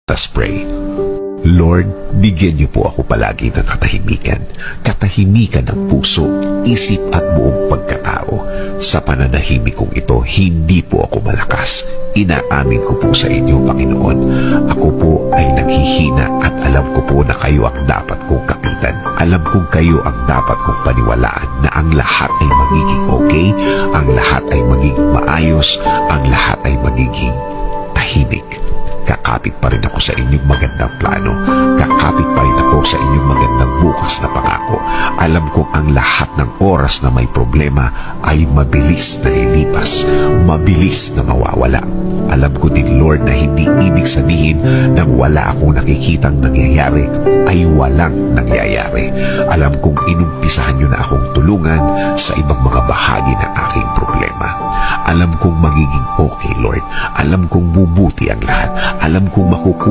Let's pray. Lord, bigyan niyo po ako palagi ng katahimikan. Katahimikan ng puso, isip at buong pagkatao. Sa pananahimik kong ito, hindi po ako malakas. Inaamin ko po sa inyo, Panginoon. Ako po ay naghihina at alam ko po na kayo ang dapat kong kapitan. Alam kong kayo ang dapat kong paniwalaan na ang lahat ay magiging okay, ang lahat ay magiging maayos, ang lahat ay magiging tahimik. Kakapit pa rin ako sa inyong magandang plano. Kakapit pa rin ako sa inyong magandang bukas na pangako. Alam kong ang lahat ng oras na may problema ay mabilis na lilipas, mabilis na mawawala. Alam ko din, Lord, na hindi ibig sabihin na wala akong nakikitang nangyayari ay walang nangyayari. Alam kong inumpisahan niyo na akong tulungan sa ibang mga bahagi ng aking problema. Alam kong magiging okay, Lord. Alam kong bubuti ang lahat. Alam kong makukuha